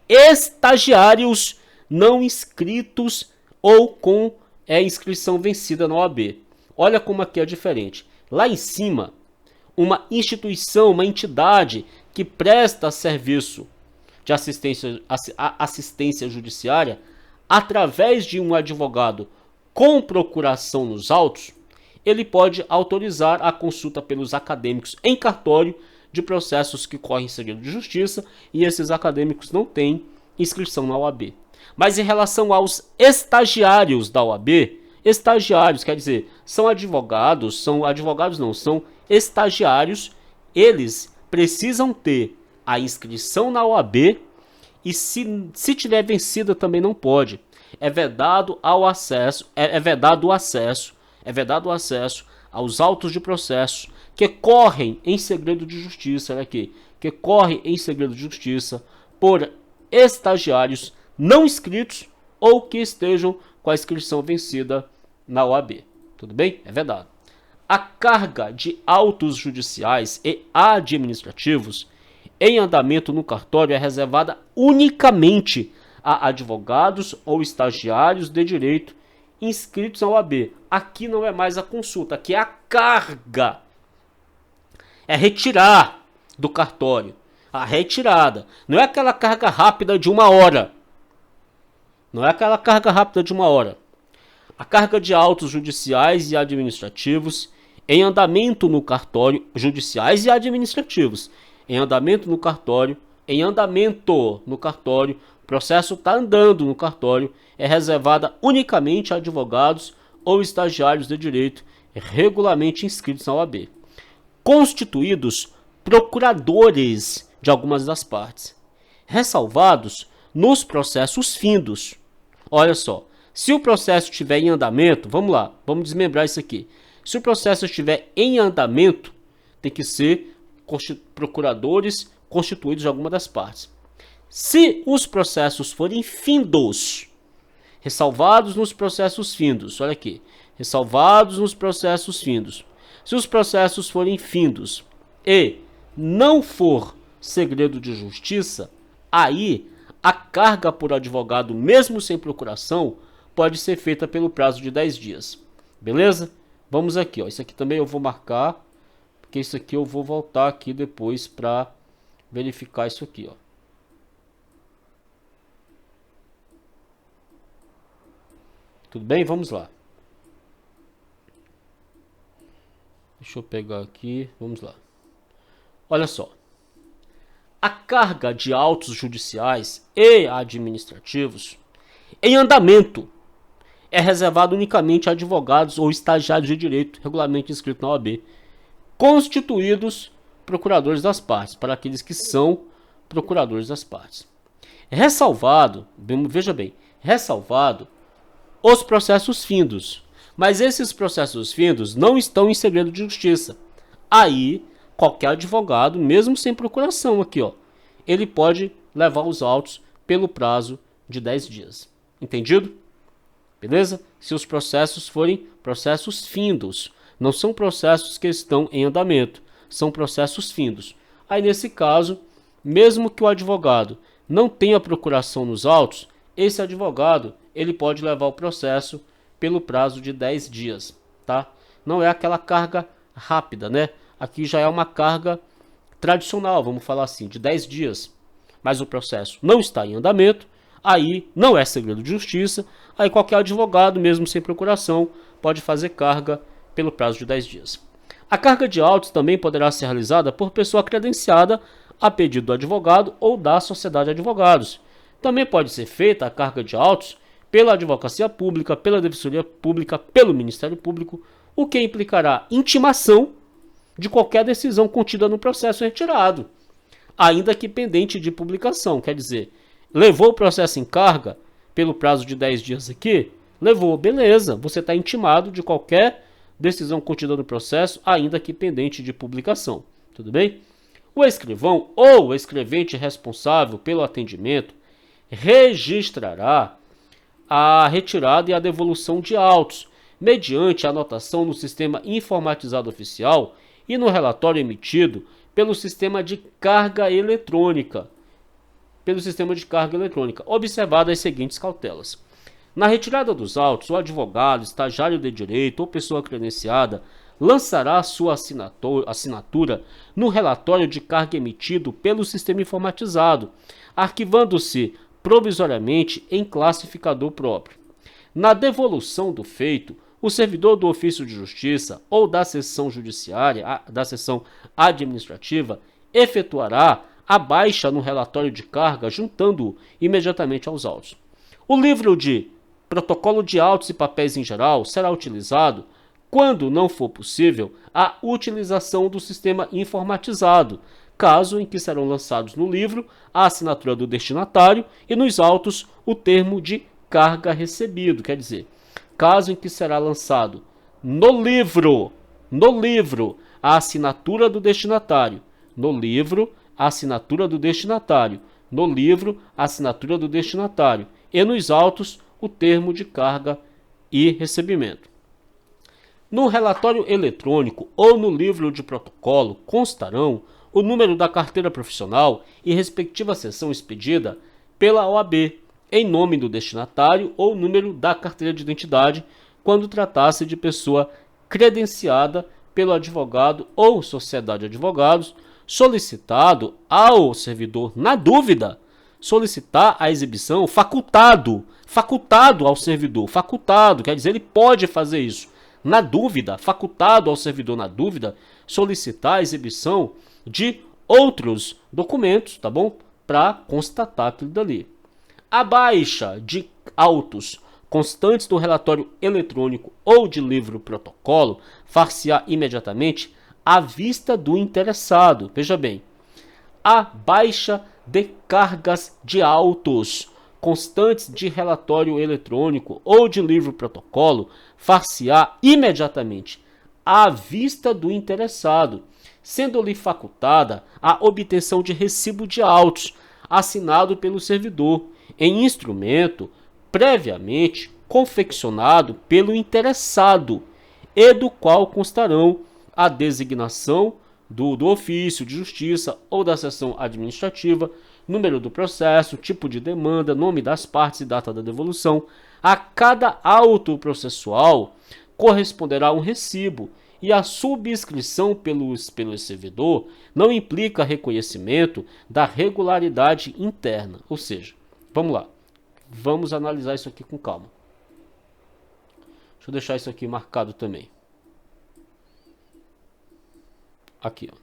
estagiários não inscritos ou com inscrição vencida na OAB. Olha como aqui é diferente. Lá em cima, uma instituição, uma entidade que presta serviço de assistência judiciária através de um advogado com procuração nos autos, ele pode autorizar a consulta pelos acadêmicos em cartório de processos que correm em segredo de justiça, e esses acadêmicos não têm inscrição na OAB. Mas em relação aos estagiários da OAB, estagiários, quer dizer, são estagiários, eles precisam ter a inscrição na OAB, e se tiver vencida também não pode. É vedado o acesso aos autos de processo que correm em segredo de justiça, olha aqui, que correm em segredo de justiça por estagiários não inscritos ou que estejam com a inscrição vencida na OAB. Tudo bem? É vedado. A carga de autos judiciais e administrativos em andamento no cartório é reservada unicamente a advogados ou estagiários de direito inscritos na OAB. Aqui não é mais a consulta, aqui é a carga. É retirar do cartório. A retirada. Não é aquela carga rápida de 1 hora. Não é aquela carga rápida de 1 hora. A carga de autos judiciais e administrativos em andamento no cartório, judiciais e administrativos, em andamento no cartório, o processo está andando no cartório, é reservada unicamente a advogados ou estagiários de direito regularmente inscritos na OAB, constituídos procuradores de algumas das partes, ressalvados nos processos findos. Olha só, se o processo estiver em andamento, vamos lá, vamos desmembrar isso aqui. Se o processo estiver em andamento, tem que ser procuradores constituídos de alguma das partes. Se os processos forem findos, ressalvados nos processos findos, olha aqui, ressalvados nos processos findos. Se os processos forem findos e não for segredo de justiça, aí a carga por advogado, mesmo sem procuração, pode ser feita pelo prazo de 10 dias. Beleza? Vamos aqui, ó. Isso aqui também eu vou marcar, porque isso aqui eu vou voltar aqui depois para verificar isso aqui, ó. Tudo bem? Vamos lá. Deixa eu pegar aqui, vamos lá. Olha só. A carga de autos judiciais e administrativos em andamento é reservada unicamente a advogados ou estagiários de direito regularmente inscritos na OAB, constituídos procuradores das partes, para aqueles que são procuradores das partes. Ressalvado, veja bem, ressalvado os processos findos, mas esses processos findos não estão em segredo de justiça. Aí, qualquer advogado, mesmo sem procuração aqui, ó, ele pode levar os autos pelo prazo de 10 dias. Entendido? Beleza? Se os processos forem processos findos, não são processos que estão em andamento, são processos findos. Aí, nesse caso, mesmo que o advogado não tenha procuração nos autos, esse advogado ele pode levar o processo pelo prazo de 10 dias, tá? Não é aquela carga rápida, né? Aqui já é uma carga tradicional, vamos falar assim, de 10 dias. Mas o processo não está em andamento, aí não é segredo de justiça, aí qualquer advogado, mesmo sem procuração, pode fazer carga pelo prazo de 10 dias. A carga de autos também poderá ser realizada por pessoa credenciada a pedido do advogado ou da sociedade de advogados. Também pode ser feita a carga de autos pela advocacia pública, pela defensoria pública, pelo Ministério Público, o que implicará intimação de qualquer decisão contida no processo retirado, ainda que pendente de publicação. Quer dizer, levou o processo em carga pelo prazo de 10 dias aqui? Levou, beleza, você está intimado de qualquer decisão contida no processo, ainda que pendente de publicação. Tudo bem? O escrivão ou o escrevente responsável pelo atendimento registrará a retirada e a devolução de autos, mediante anotação no sistema informatizado oficial e no relatório emitido pelo sistema de carga eletrônica. Observadas as seguintes cautelas. Na retirada dos autos, o advogado, estagiário de direito ou pessoa credenciada lançará sua assinatura no relatório de carga emitido pelo sistema informatizado, arquivando-se provisoriamente em classificador próprio. Na devolução do feito, o servidor do ofício de justiça ou da seção judiciária, da seção administrativa, efetuará a baixa no relatório de carga, juntando-o imediatamente aos autos. O livro de protocolo de autos e papéis em geral será utilizado quando não for possível a utilização do sistema informatizado, caso em que serão lançados no livro a assinatura do destinatário e nos autos o termo de carga recebido, quer dizer, caso em que será lançado no livro, a assinatura do destinatário, no livro, a assinatura do destinatário, no livro, a assinatura do destinatário e nos autos o termo de carga e recebimento. No relatório eletrônico ou no livro de protocolo constarão o número da carteira profissional e respectiva seção expedida pela OAB, em nome do destinatário, ou o número da carteira de identidade, quando tratasse de pessoa credenciada pelo advogado ou sociedade de advogados, solicitado ao servidor, na dúvida, solicitar a exibição facultado ao servidor, facultado, quer dizer, ele pode fazer isso. Na dúvida, facultado ao servidor na dúvida, solicitar a exibição de outros documentos, tá bom? Para constatar aquilo dali. A baixa de autos constantes do relatório eletrônico ou de livro protocolo far-se-á imediatamente à vista do interessado. Veja bem, a baixa de cargas de autos constantes de relatório eletrônico ou de livro protocolo far-se-á imediatamente à vista do interessado, sendo-lhe facultada a obtenção de recibo de autos assinado pelo servidor em instrumento previamente confeccionado pelo interessado e do qual constarão a designação do ofício de justiça ou da seção administrativa, número do processo, tipo de demanda, nome das partes e data da devolução. A cada auto processual corresponderá um recibo e a subscrição pelo servidor não implica reconhecimento da regularidade interna. Ou seja, vamos lá, vamos analisar isso aqui com calma. Deixa eu deixar isso aqui marcado também. Aqui, ó.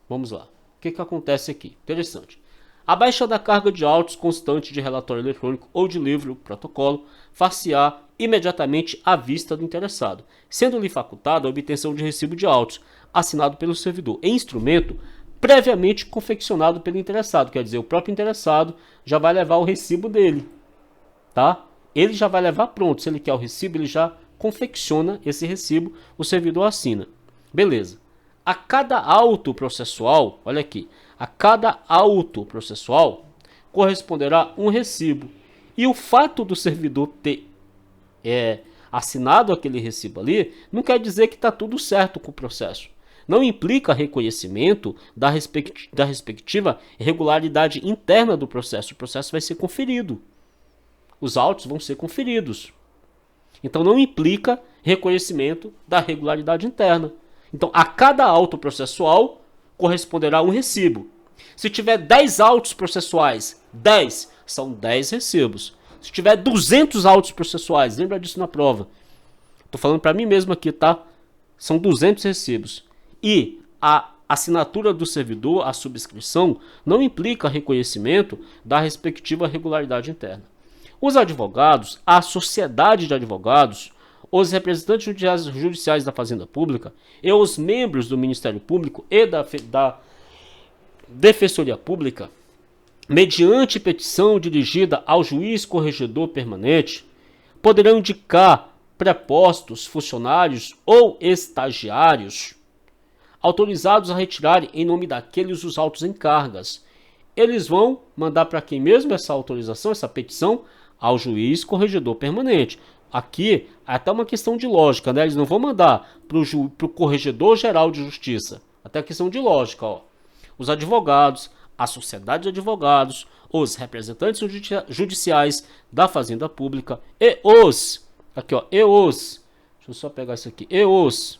Vamos lá. O que acontece aqui? Interessante. A baixa da carga de autos constante de relatório eletrônico ou de livro protocolo far-se-á imediatamente à vista do interessado, sendo-lhe facultada a obtenção de recibo de autos assinado pelo servidor em instrumento previamente confeccionado pelo interessado, quer dizer, o próprio interessado já vai levar o recibo dele, tá? Ele já vai levar pronto, se ele quer o recibo, ele já confecciona esse recibo, o servidor assina. Beleza. A cada auto processual, olha aqui, a cada auto processual corresponderá um recibo. E o fato do servidor ter assinado aquele recibo ali, não quer dizer que está tudo certo com o processo. Não implica reconhecimento da respectiva regularidade interna do processo. O processo vai ser conferido. Os autos vão ser conferidos. Então não implica reconhecimento da regularidade interna. Então a cada auto processual corresponderá um recibo. Se tiver 10 autos processuais, 10 são 10 recibos. Se tiver 200 autos processuais, lembra disso na prova. Estou falando para mim mesmo aqui, tá? São 200 recibos. E a assinatura do servidor, a subscrição, não implica reconhecimento da respectiva regularidade interna. Os advogados, a sociedade de advogados, os representantes judiciais da Fazenda Pública e os membros do Ministério Público e da Defensoria Pública, mediante petição dirigida ao juiz corregedor permanente, poderão indicar prepostos funcionários ou estagiários autorizados a retirarem em nome daqueles os autos em cargas. Eles vão mandar para quem mesmo essa autorização, essa petição? Ao juiz corregedor permanente. Aqui é até uma questão de lógica, né? Eles não vão mandar para o corregedor geral de justiça. Até questão de lógica, ó. Os advogados, a sociedade de advogados, os representantes judiciais da Fazenda Pública e os, aqui ó, e os, deixa eu só pegar isso aqui, e os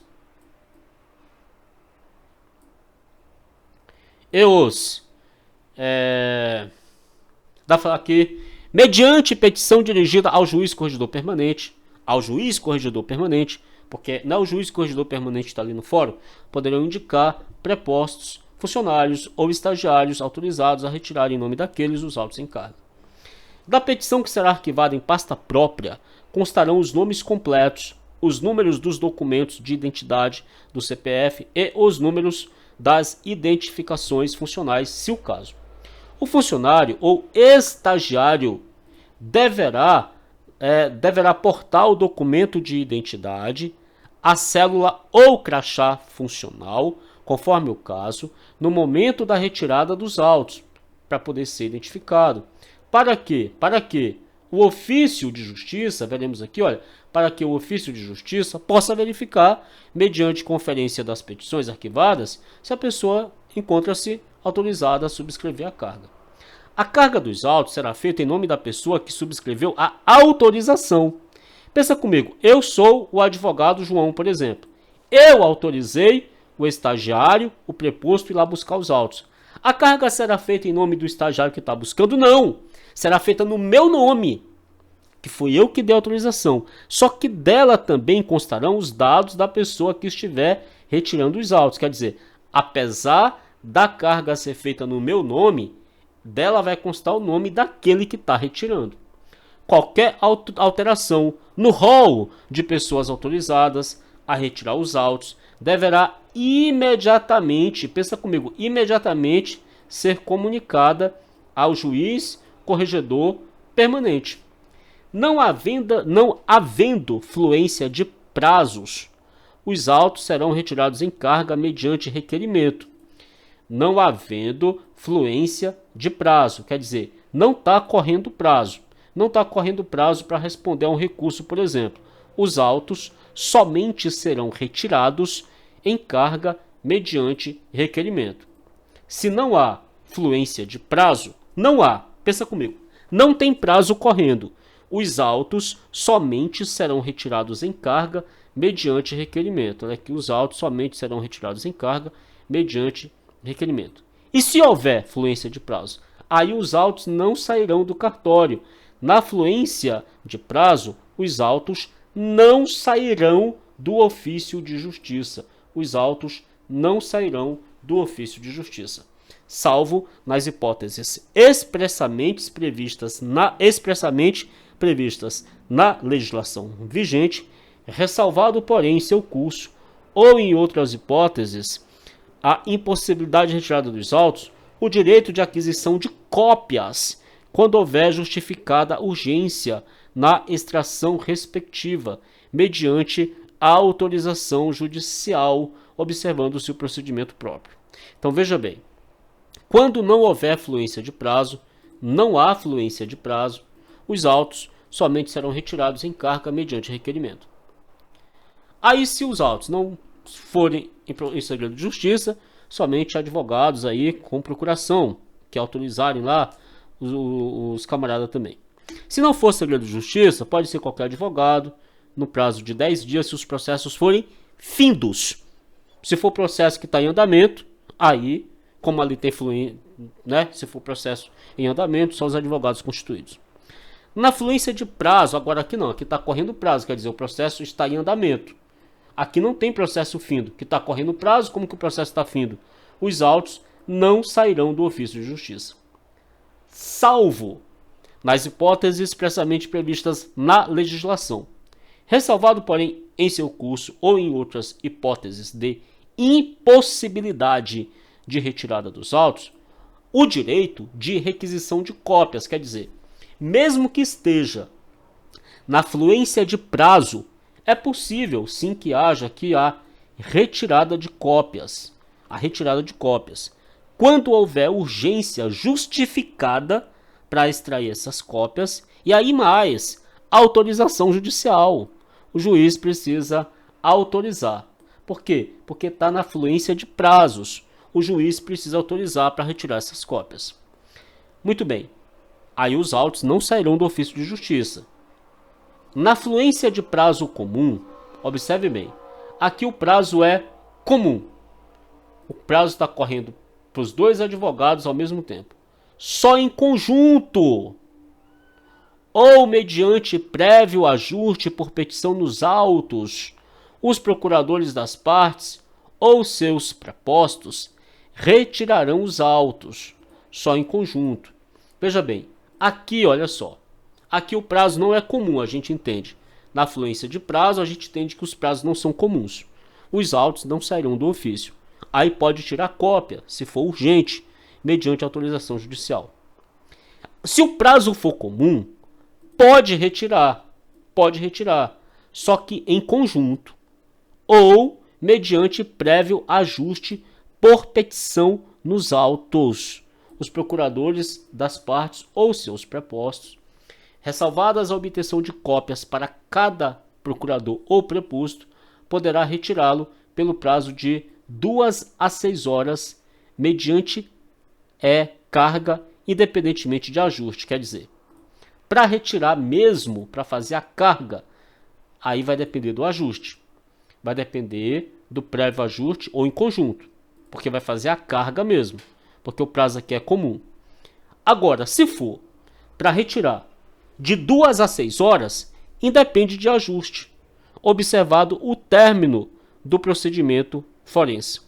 aqui, mediante petição dirigida ao juiz corregedor permanente, porque não é o juiz corregedor permanente que está ali no fórum, poderão indicar prepostos, funcionários ou estagiários autorizados a retirar em nome daqueles os autos em carga. Da petição que será arquivada em pasta própria, constarão os nomes completos, os números dos documentos de identidade do CPF e os números das identificações funcionais, se o caso. O funcionário ou estagiário deverá portar o documento de identidade, a cédula ou crachá funcional, conforme o caso, no momento da retirada dos autos, para poder ser identificado. Para quê? Para que o ofício de justiça, veremos aqui, olha, para que o ofício de justiça possa verificar, mediante conferência das petições arquivadas, se a pessoa encontra-se autorizada a subscrever a carga. A carga dos autos será feita em nome da pessoa que subscreveu a autorização. Pensa comigo, eu sou o advogado João, por exemplo. Eu autorizei o estagiário, o preposto, ir lá buscar os autos. A carga será feita em nome do estagiário que está buscando? Não! Será feita no meu nome, que fui eu que dei a autorização. Só que dela também constarão os dados da pessoa que estiver retirando os autos. Quer dizer, apesar da carga ser feita no meu nome, dela vai constar o nome daquele que está retirando. Qualquer alteração no rol de pessoas autorizadas a retirar os autos deverá imediatamente, pensa comigo, imediatamente ser comunicada ao juiz corregedor permanente. Não havendo fluência de prazos, os autos serão retirados em carga mediante requerimento. Não havendo fluência de prazo, quer dizer, não está correndo prazo. Não está correndo prazo para responder a um recurso, por exemplo. Os autos somente serão retirados em carga mediante requerimento. Se não há fluência de prazo, pensa comigo, não tem prazo correndo. Os autos somente serão retirados em carga mediante requerimento. Olha aqui, os autos somente serão retirados em carga mediante requerimento. E se houver fluência de prazo? Aí os autos não sairão do cartório. Na fluência de prazo, os autos não sairão do ofício de justiça. Os autos não sairão do ofício de justiça, salvo nas hipóteses expressamente previstas na legislação vigente, ressalvado, porém, em seu curso, ou em outras hipóteses, a impossibilidade de retirada dos autos, o direito de aquisição de cópias, quando houver justificada urgência na extração respectiva, mediante a autorização judicial, observando-se o procedimento próprio. Então veja bem, quando não houver fluência de prazo, não há fluência de prazo, os autos somente serão retirados em carga mediante requerimento. Aí, se os autos não forem em segredo de justiça, somente advogados aí com procuração, que autorizarem lá os camaradas também. Se não for segredo de justiça, pode ser qualquer advogado, no prazo de 10 dias, se os processos forem findos. Se for processo que está em andamento, aí, como ali tem fluência, né? Se for processo em andamento, são os advogados constituídos. Na fluência de prazo, agora aqui não, aqui está correndo prazo, quer dizer, o processo está em andamento. Aqui não tem processo findo, que está correndo prazo, como que o processo está findo? Os autos não sairão do ofício de justiça, salvo nas hipóteses expressamente previstas na legislação. Ressalvado, porém, em seu curso ou em outras hipóteses de impossibilidade de retirada dos autos, o direito de requisição de cópias, quer dizer, mesmo que esteja na fluência de prazo, é possível sim que haja a retirada de cópias. A retirada de cópias. Quando houver urgência justificada para extrair essas cópias, e aí mais, autorização judicial. O juiz precisa autorizar. Por quê? Porque está na fluência de prazos. O juiz precisa autorizar para retirar essas cópias. Muito bem. Aí os autos não sairão do ofício de justiça. Na fluência de prazo comum, observe bem, aqui o prazo é comum. O prazo está correndo para os dois advogados ao mesmo tempo. Só em conjunto ou mediante prévio ajuste por petição nos autos, os procuradores das partes ou seus prepostos retirarão os autos, só em conjunto. Veja bem, aqui olha só, aqui o prazo não é comum, a gente entende. Na fluência de prazo, a gente entende que os prazos não são comuns. Os autos não sairão do ofício. Aí pode tirar cópia, se for urgente, mediante autorização judicial. Se o prazo for comum, pode retirar, só que em conjunto ou mediante prévio ajuste por petição nos autos, os procuradores das partes ou seus prepostos, ressalvadas a obtenção de cópias para cada procurador ou preposto, poderá retirá-lo pelo prazo de 2 a 6 horas, mediante carga, independentemente de ajuste. Quer dizer, para retirar mesmo, para fazer a carga, aí vai depender do ajuste. Vai depender do prévio ajuste ou em conjunto, porque vai fazer a carga mesmo, porque o prazo aqui é comum. Agora, se for para retirar de 2 a 6 horas, independe de ajuste, observado o término do procedimento forense.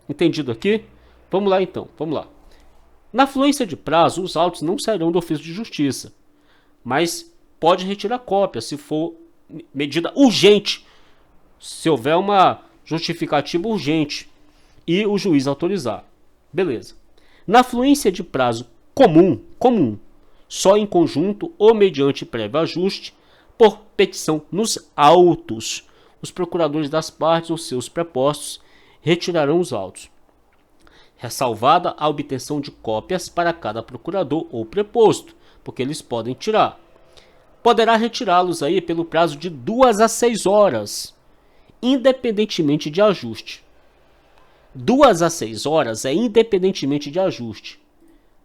Entendido aqui? Vamos lá então, vamos lá. Na fluência de prazo, os autos não sairão do ofício de justiça, mas pode retirar cópia se for medida urgente, se houver uma justificativa urgente e o juiz autorizar. Beleza. Na fluência de prazo comum, só em conjunto ou mediante prévio ajuste, por petição nos autos, os procuradores das partes ou seus prepostos retirarão os autos, ressalvada a obtenção de cópias para cada procurador ou preposto, porque eles podem tirar. Poderá retirá-los aí pelo prazo de 2 a 6 horas, independentemente de ajuste. 2 a 6 horas é independentemente de ajuste.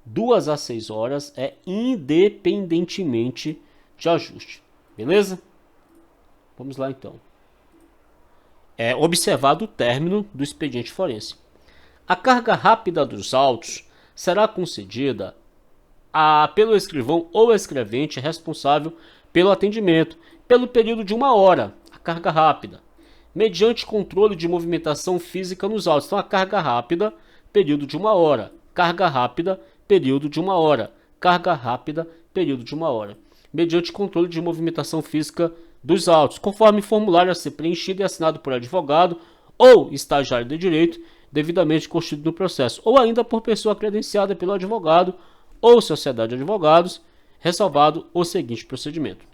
2 a 6 horas é independentemente de ajuste. Beleza? Vamos lá então. É observado o término do expediente forense. A carga rápida dos autos será concedida pelo escrivão ou escrevente responsável pelo atendimento, pelo período de 1 hora, a carga rápida, mediante controle de movimentação física nos autos. Então, a carga rápida, período de 1 hora, carga rápida, período de 1 hora, carga rápida, período de 1 hora, mediante controle de movimentação física dos autos, conforme formulário a ser preenchido e assinado por advogado ou estagiário de direito, devidamente constituído no processo, ou ainda por pessoa credenciada pelo advogado ou sociedade de advogados, ressalvado o seguinte procedimento.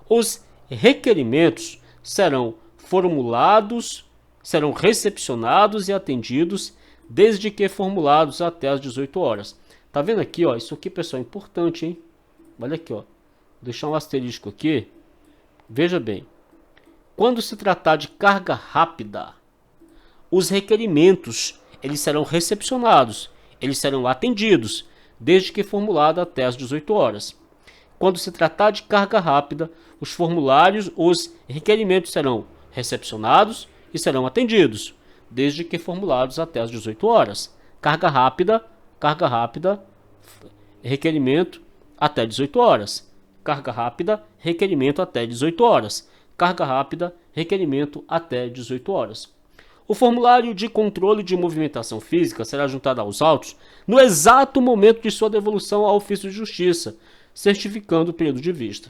Os requerimentos serão formulados, serão recepcionados e atendidos desde que formulados até as 18 horas. Tá vendo aqui, ó? Isso aqui, pessoal, é importante, hein? Olha aqui, ó. Vou deixar um asterisco aqui. Veja bem. Quando se tratar de carga rápida, os requerimentos, eles serão recepcionados, eles serão atendidos, desde que formulado até as 18 horas. Quando se tratar de carga rápida, os formulários, os requerimentos serão recepcionados e serão atendidos, desde que formulados até as 18 horas. Carga rápida, requerimento até 18 horas. Carga rápida, requerimento até 18 horas. Carga rápida, requerimento até 18 horas. O formulário de controle de movimentação física será juntado aos autos no exato momento de sua devolução ao ofício de justiça, certificando o período de vista.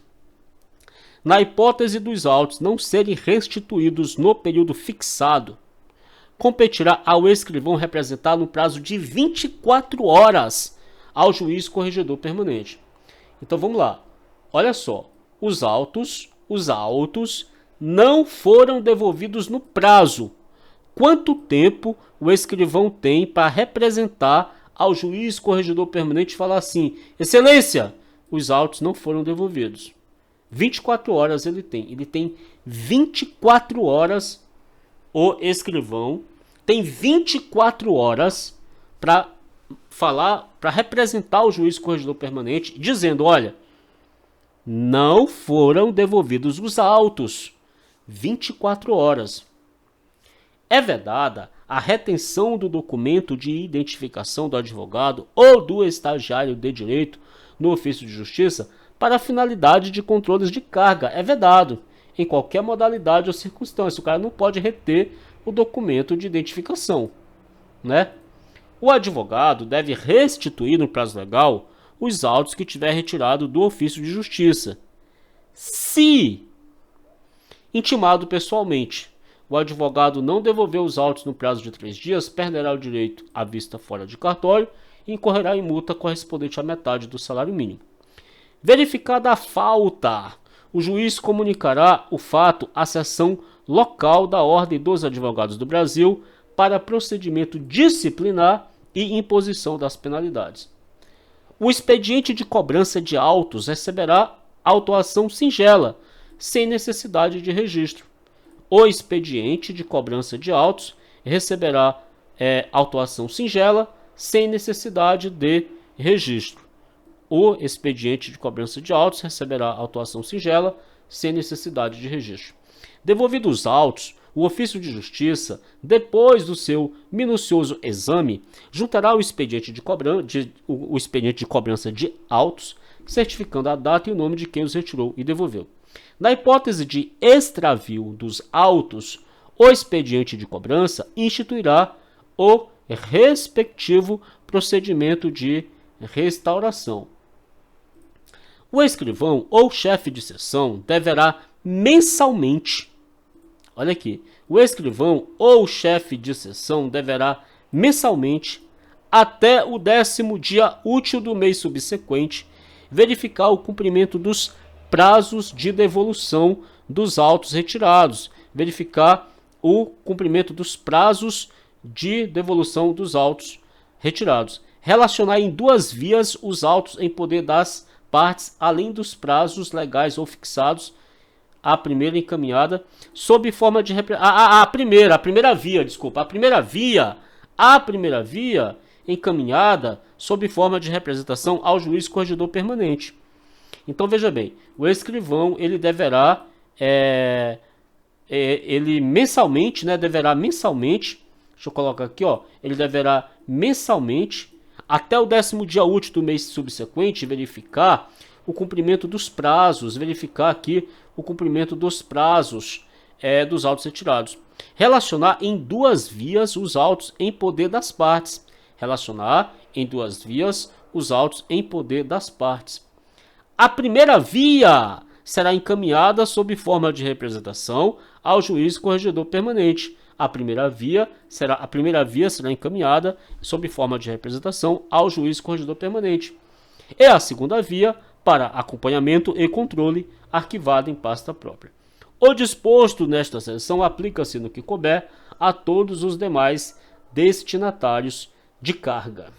Na hipótese dos autos não serem restituídos no período fixado, competirá ao escrivão representar no prazo de 24 horas ao juiz corregedor permanente. Então vamos lá. Olha só, os autos não foram devolvidos no prazo. Quanto tempo o escrivão tem para representar ao juiz corregedor permanente e falar assim: Excelência, os autos não foram devolvidos. 24 horas ele tem. Ele tem 24 horas, o escrivão tem 24 horas para falar, para representar o juiz corregedor permanente, dizendo: olha, não foram devolvidos os autos. 24 horas. É vedada a retenção do documento de identificação do advogado ou do estagiário de direito no ofício de justiça para a finalidade de controles de carga. É vedado em qualquer modalidade ou circunstância. O cara não pode reter o documento de identificação, né? O advogado deve restituir no prazo legal os autos que tiver retirado do ofício de justiça, se intimado pessoalmente. O advogado não devolver os autos no prazo de 3 dias, perderá o direito à vista fora de cartório e incorrerá em multa correspondente à metade do salário mínimo. Verificada a falta, o juiz comunicará o fato à seção local da Ordem dos Advogados do Brasil para procedimento disciplinar e imposição das penalidades. O expediente de cobrança de autos receberá autuação singela, sem necessidade de registro. O expediente de cobrança de autos receberá autuação singela, sem necessidade de registro. O expediente de cobrança de autos receberá autuação singela, sem necessidade de registro. Devolvidos os autos, o ofício de justiça, depois do seu minucioso exame, juntará o expediente de cobrança de autos, certificando a data e o nome de quem os retirou e devolveu. Na hipótese de extravio dos autos, o expediente de cobrança instituirá o respectivo procedimento de restauração. O escrivão ou chefe de seção deverá mensalmente, olha aqui, o escrivão ou chefe de seção deverá mensalmente, até o 10º dia útil do mês subsequente, verificar o cumprimento dos prazos de devolução dos autos retirados, verificar o cumprimento dos prazos de devolução dos autos retirados, relacionar em 2 vias os autos em poder das partes, além dos prazos legais ou fixados, a primeira encaminhada sob forma de a primeira via encaminhada sob forma de representação ao juiz corregedor permanente. Então veja bem, o escrivão ele deverá mensalmente, deixa eu colocar aqui, ele deverá mensalmente, até o 10º dia útil do mês subsequente, verificar o cumprimento dos prazos, verificar aqui o cumprimento dos prazos dos autos retirados. Relacionar em 2 vias os autos em poder das partes. Relacionar em 2 vias os autos em poder das partes. A primeira via será encaminhada sob forma de representação ao juiz corregedor permanente. A primeira via será encaminhada sob forma de representação ao juiz corregedor permanente. E a segunda via para acompanhamento e controle, arquivada em pasta própria. O disposto nesta seção aplica-se no que couber a todos os demais destinatários de carga.